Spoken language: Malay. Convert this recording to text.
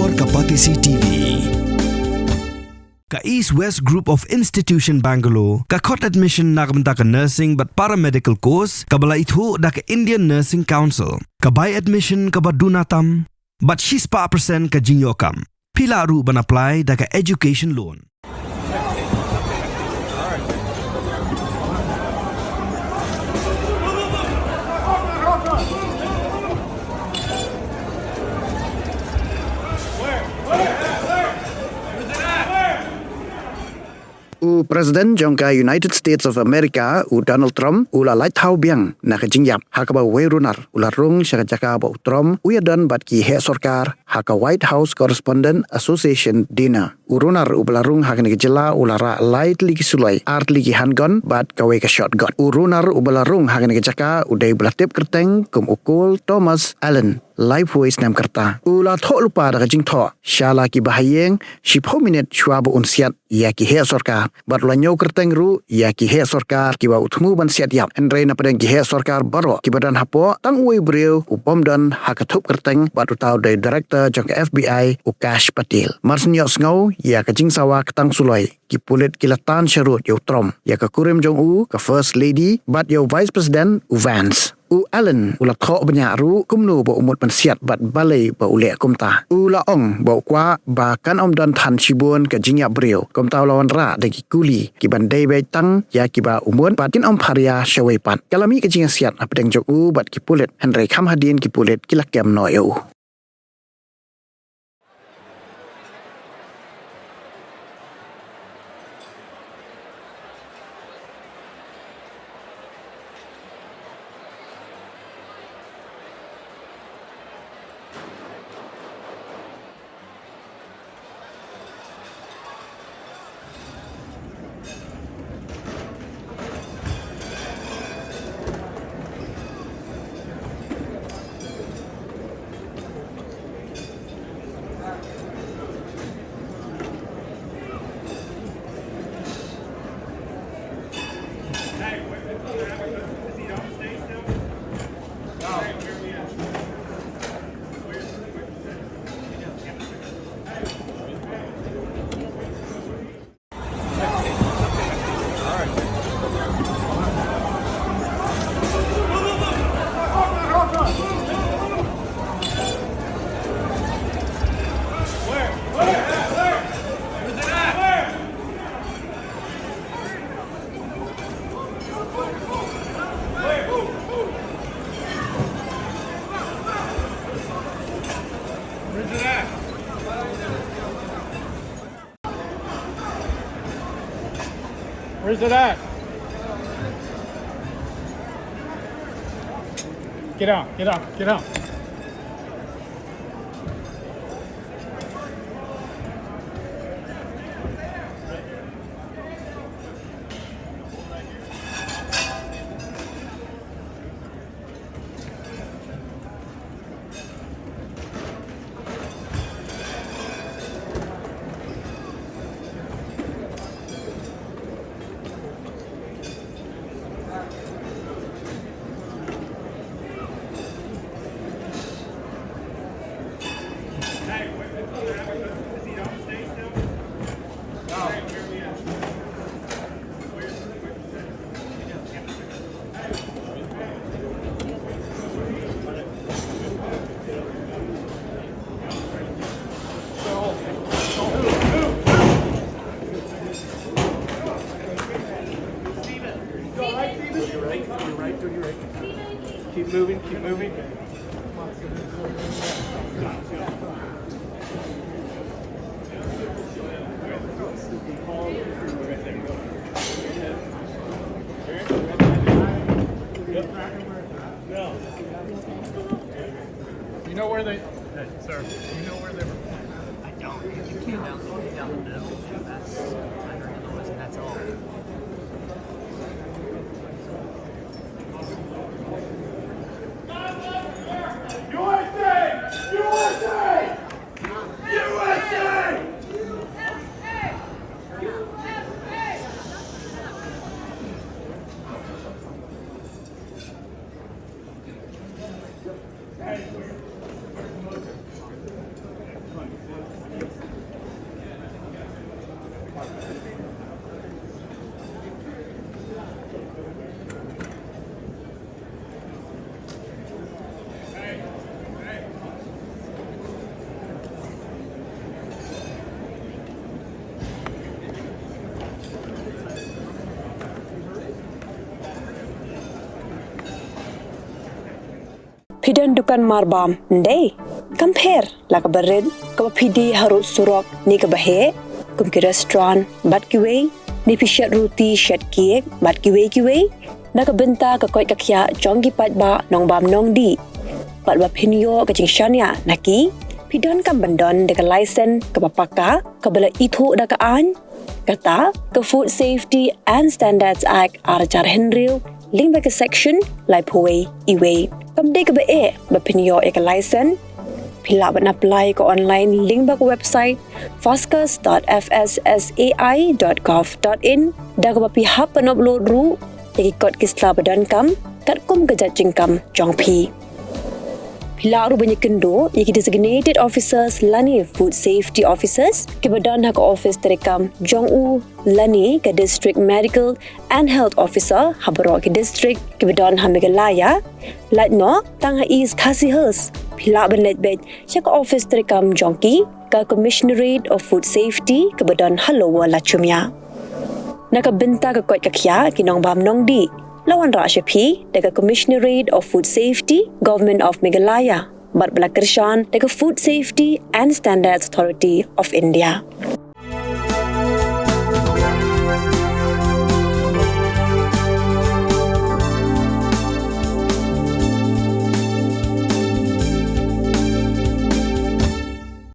Bogor Kapatisi TV. Ka East West Group of Institution Bangalore, ka khot admission nakamta ka nursing but paramedical course, ka bala ithu da ka Indian Nursing Council, ka buy admission ka badunatam, but she's pa percent ka Jingïap. Pila ru ban apply da ka education loan. President jangka United States of America Donald Trump Lait Thaw Biang nak Jingïap hakaba werunar ularung syakajaka ba Trump uyadan bat ki he sorkar haka White House Correspondent Association dinner urunar ubalarung hakani jela ulara Lait ligi Suloi art ligi handgun bat kawe ka shotgun urunar ubalarung hakani jaka udai belatip kerteng kum ukul Thomas Allen Life Waste Nam Kerta Ula Thaw lupa da jing Thaw Shala ki bahayeng Shipho minute Chwabo unsiat Ya ki he sorkar Bat lanyo kerteng ru Ya ki he sorkar Kiba utmu ban siat yap Henry na padang ki he sorkar baro Kibadan hapo Tang uwe beriu Upom dan hakatup kerteng Bat utau dari Director Jangka FBI Ukash Patil Marsin yok sengau Ya ka jing sawa ketang Suloi Ki pulit kilatan syarut Yo Trump Ya ka kurim jong u Ka First Lady Bat yo Vice President Vance Allen ula Thaw banyak ru kumnu ba umut pensiat bat balai ba ulek kumta ula ong ba kwa ba kan om dan than shibun ka Jingïap beriu kumta lawan ra de ki kuli ki bandai bai tang ya ki ba umut batin om pharia shawai pat kalami ka jinga siat apdeng jok u bat ki pulet Henry kham hadin ki pulet kilakam no eu Where's it at? Get out, get out, get out. Keep moving, keep moving. You know where they, sir, you know where they were? I don't. You came down the middle. That's under the noise, and that's all. Pidan dukan marbam, ndai. Compare la ka bered, ka pidi harut surok ni ka bahe, kum ki restaurant, bat ki wei, ni pishat roti shat kiek, bat ki wei, na ka benta ka koi ka kya jonggi pat ba nong bam nong di. Pat ba pinyo ka jing shanya naki, pidan kam bandon de ka license ka papaka, ka bala itu da ka an, kata ka Food Safety and Standards Act arjar henril, ling ba ka section lai puwei iwei. Kamde ka ba pinyo ka license, pila ba na apply ka online link ba ka website foscas.fssai.gov.in da ka ba pihap upload ru ikot kisla badan kam kat kum ka judging kam jong pi. Pila ru banyak kendo iki designated officers lani food safety officers ke badan hak office terekam jong u lani ke district medical and health officer habro ke district ke badan hamigalaya Lait no tang ha is khasihers pila ban let bed chak office terekam jongki ka commissionerate of food safety ke badan halowa lachumya nakabenta ka kot kakya kinong bam nong di lawan ra shapi daga commissionerate of food safety government of Meghalaya bat bala kershan daga food safety and standards authority of India.